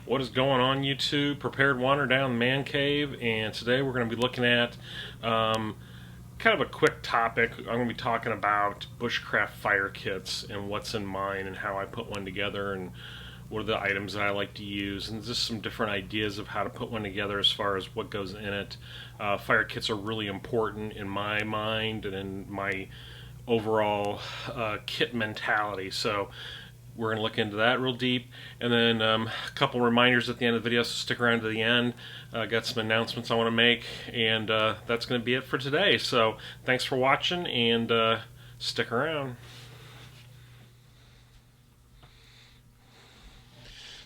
What is going on, YouTube? Prepared Wander down the man cave, and today we're going to be looking at kind of a quick topic. I'm going to be talking about bushcraft fire kits and what's in mine and how I put one together and what are the items that I like to use, and just some different ideas of how to put one together as far as what goes in it. Fire kits are really important in my mind and in my overall kit mentality. So we're going to look into that real deep, and then a couple reminders at the end of the video, so stick around to the end. Got some announcements I want to make, and that's going to be it for today. So thanks for watching, and stick around.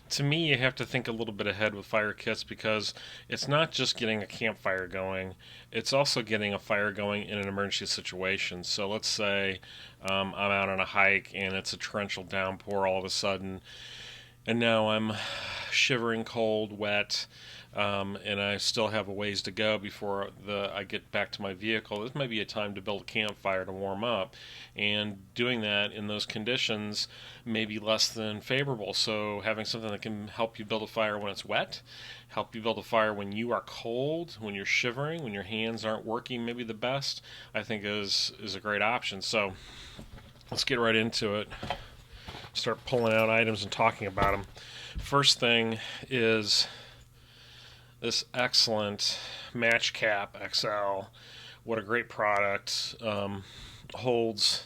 To me, you have to think a little bit ahead with fire kits, because it's not just getting a campfire going, it's also getting a fire going in an emergency situation. So let's say I'm out on a hike and it's a torrential downpour all of a sudden, and now I'm shivering cold, wet, and I still have a ways to go before I get back to my vehicle. This may be a time to build a campfire to warm up, and doing that in those conditions may be less than favorable. So having something that can help you build a fire when it's wet, help you build a fire when you are cold, when you're shivering, when your hands aren't working maybe the best, I think is a great option. So let's get right into it. Start pulling out items and talking about them. First thing is this excellent Match Cap XL. What a great product. Holds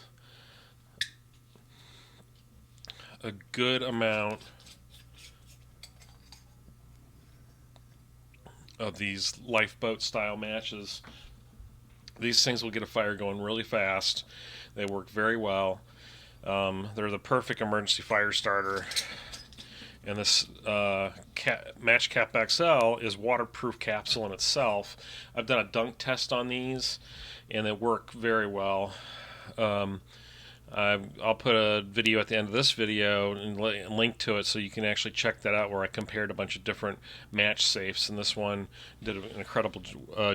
a good amount of these lifeboat style matches. These things will get a fire going really fast. They work very well. They're the perfect emergency fire starter. And this Match Cap XL is waterproof capsule in itself. I've done a dunk test on these, and they work very well. I'll put a video at the end of this video and link to it so you can actually check that out, where I compared a bunch of different match safes, and this one did an incredible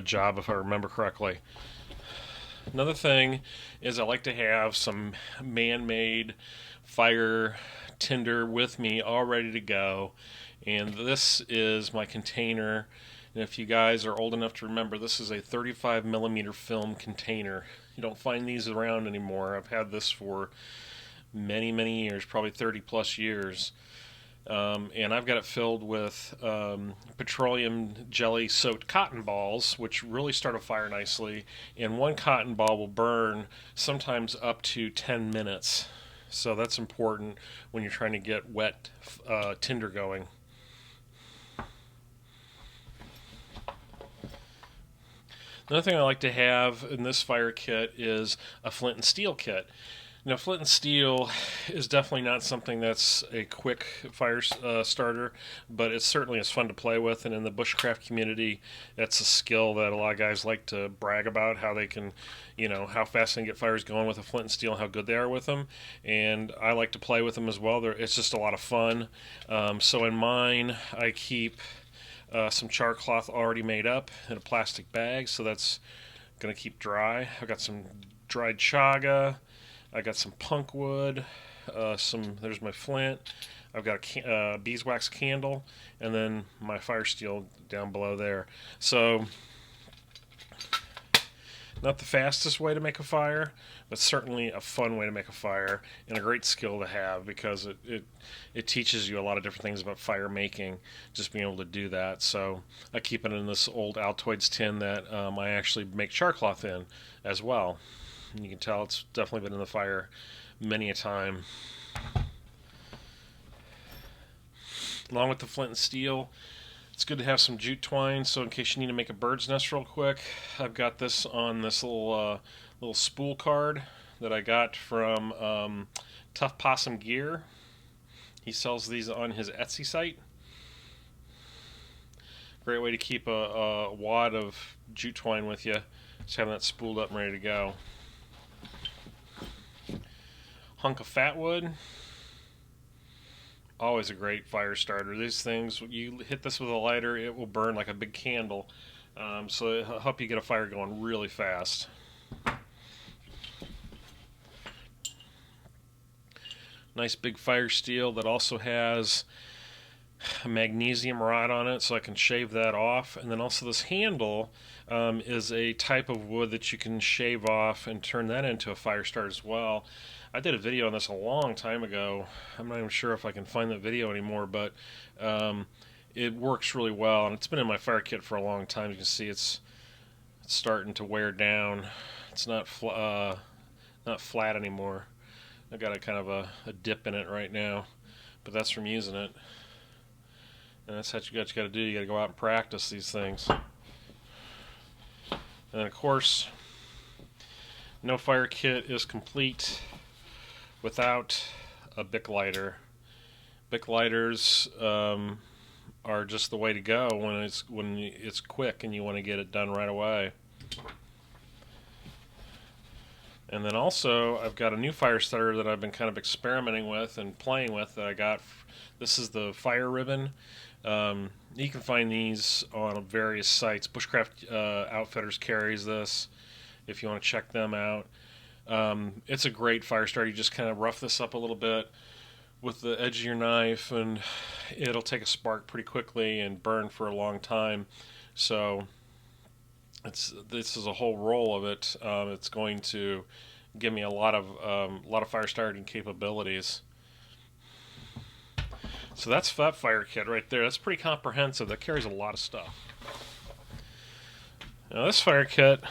job, if I remember correctly. Another thing is I like to have some man-made fire tinder with me all ready to go, and this is my container. And if you guys are old enough to remember, this is a 35 millimeter film container. You don't find these around anymore. I've had this for many years, probably 30 plus years. And I've got it filled with petroleum jelly soaked cotton balls, which really start a fire nicely, and one cotton ball will burn sometimes up to 10 minutes. So that's important when you're trying to get wet tinder going. Another thing I like to have in this fire kit is a flint and steel kit. Now, flint and steel is definitely not something that's a quick fire starter, but it certainly is fun to play with. And in the bushcraft community, that's a skill that a lot of guys like to brag about, how they can, how fast they can get fires going with a flint and steel and how good they are with them. And I like to play with them as well. It's just a lot of fun. So in mine, I keep some char cloth already made up in a plastic bag, so that's going to keep dry. I've got some dried chaga. I got some punk wood, there's my flint. I've got a beeswax candle, and then my fire steel down below there. So, not the fastest way to make a fire, but certainly a fun way to make a fire, and a great skill to have, because it teaches you a lot of different things about fire making, just being able to do that. So I keep it in this old Altoids tin that I actually make char cloth in as well. You can tell it's definitely been in the fire many a time. Along with the flint and steel, it's good to have some jute twine, so in case you need to make a bird's nest real quick, I've got this on this little spool card that I got from Tough Possum Gear. He sells these on his Etsy site. Great way to keep a wad of jute twine with you, just having that spooled up and ready to go. Hunk of fat wood, always a great fire starter. These things, you hit this with a lighter, it will burn like a big candle, so it'll help you get a fire going really fast. Nice big fire steel that also has a magnesium rod on it so I can shave that off. And then also this handle is a type of wood that you can shave off and turn that into a fire starter as well. I did a video on this a long time ago. I'm not even sure if I can find that video anymore, but it works really well, and it's been in my fire kit for a long time. You can see it's starting to wear down. It's not flat anymore. I got a kind of a dip in it right now, but that's from using it. And that's what you got to do. You got to go out and practice these things. And then, of course, no fire kit is complete without a Bic lighter. Bic lighters are just the way to go when it's quick and you want to get it done right away. And then also, I've got a new fire starter that I've been kind of experimenting with and playing with that I got. This is the fire ribbon. You can find these on various sites. Bushcraft Outfitters carries this if you want to check them out. It's a great fire starter. You just kind of rough this up a little bit with the edge of your knife, and it'll take a spark pretty quickly and burn for a long time. So this is a whole roll of it. It's going to give me a lot of fire starting capabilities. So that's that fire kit right there. That's pretty comprehensive. That carries a lot of stuff. Now this fire kit,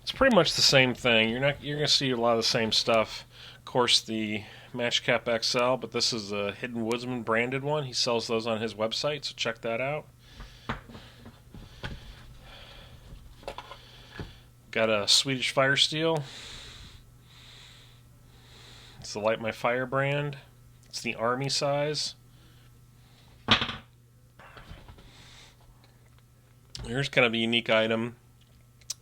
it's pretty much the same thing. You're going to see a lot of the same stuff. Of course, the Match Cap XL, but this is a Hidden Woodsman branded one. He sells those on his website, so check that out. Got a Swedish Fire Steel. It's the Light My Fire brand. It's the Army size. Here's kind of a unique item.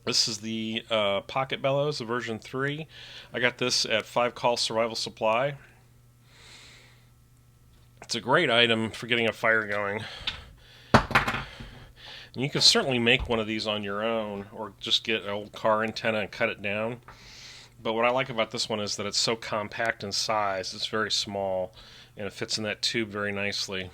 This is the Pocket Bellows, the version 3. I got this at 5 Call Survival Supply. It's a great item for getting a fire going. And you can certainly make one of these on your own, or just get an old car antenna and cut it down. But what I like about this one is that it's so compact in size. It's very small, and it fits in that tube very nicely.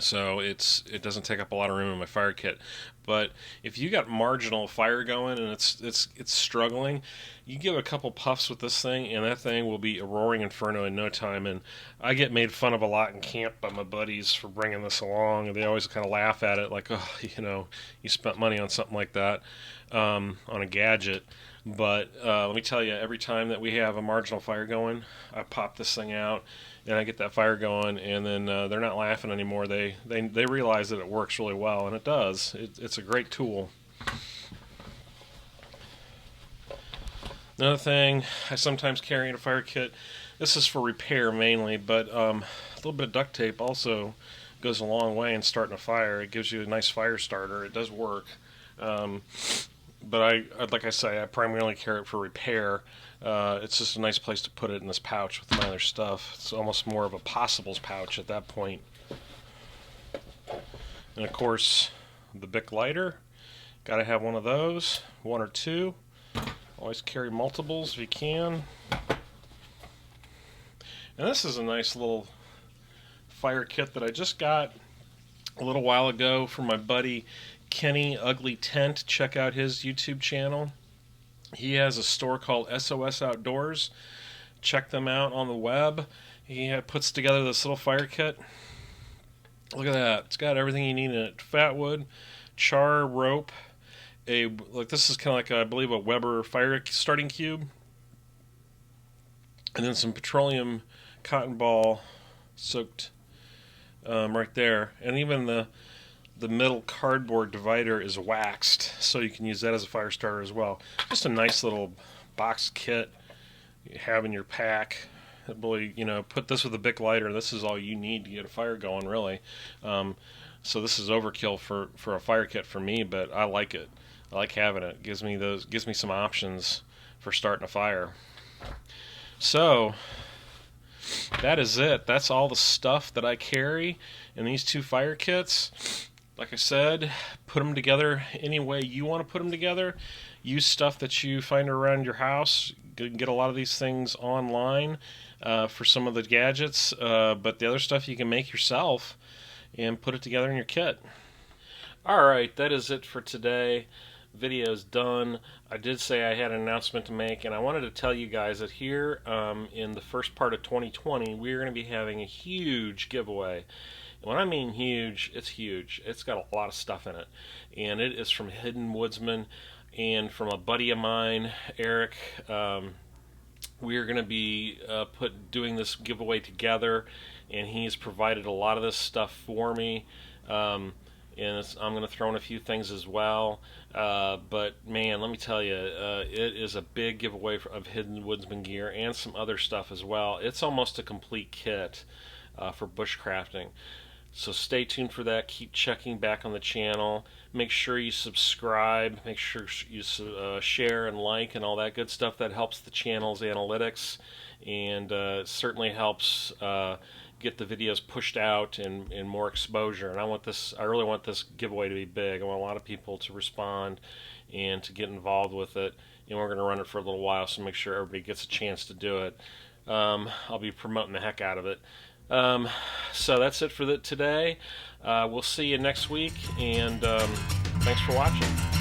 So it doesn't take up a lot of room in my fire kit. But if you got marginal fire going and it's struggling, you give a couple puffs with this thing, and that thing will be a roaring inferno in no time. And I get made fun of a lot in camp by my buddies for bringing this along, and they always kind of laugh at it, like, oh, you spent money on something like that, on a gadget. But let me tell you, every time that we have a marginal fire going, I pop this thing out and I get that fire going, and then they're not laughing anymore. They realize that it works really well, and it does. It's a great tool. Another thing I sometimes carry in a fire kit, this is for repair mainly, but a little bit of duct tape also goes a long way in starting a fire. It gives you a nice fire starter. It does work. But like I say, I primarily carry it for repair. It's just a nice place to put it in this pouch with my other stuff. It's almost more of a possibles pouch at that point. And of course, the Bic lighter. Got to have one of those, one or two. Always carry multiples if you can. And this is a nice little fire kit that I just got a little while ago from my buddy Kenny Ugly Tent. Check out his YouTube channel. He has a store called SOS Outdoors. Check them out on the web. He puts together this little fire kit. Look at that. It's got everything you need in it. Fat wood, char, rope, this is kind of like, I believe, a Weber fire starting cube. And then some petroleum cotton ball soaked right there. And even the middle cardboard divider is waxed, so you can use that as a fire starter as well. Just a nice little box kit you have in your pack. Really, put this with a Bic lighter. This is all you need to get a fire going, really. So this is overkill for a fire kit for me, but I like it. I like having it. Gives me some options for starting a fire. So that is it. That's all the stuff that I carry in these two fire kits. Like I said, put them together any way you want to put them together. Use stuff that you find around your house. You can get a lot of these things online. for some of the gadgets, but the other stuff you can make yourself and put it together in your kit. Alright, that is it for today. Video's done. I did say I had an announcement to make, and I wanted to tell you guys that here in the first part of 2020, we're going to be having a huge giveaway. And when I mean huge, it's huge. It's got a lot of stuff in it. And it is from Hidden Woodsman and from a buddy of mine, Eric. We're going to be doing this giveaway together, and he's provided a lot of this stuff for me. And I'm going to throw in a few things as well. But man, let me tell you, it is a big giveaway of Hidden Woodsman gear and some other stuff as well. It's almost a complete kit for bushcrafting. So stay tuned for that. Keep checking back on the channel. Make sure you subscribe. Make sure you share and like and all that good stuff. That helps the channel's analytics, and certainly helps get the videos pushed out and more exposure. And I really want this giveaway to be big. I want a lot of people to respond and to get involved with it. And we're going to run it for a little while, so make sure everybody gets a chance to do it. I'll be promoting the heck out of it. So that's it for today. We'll see you next week, and thanks for watching.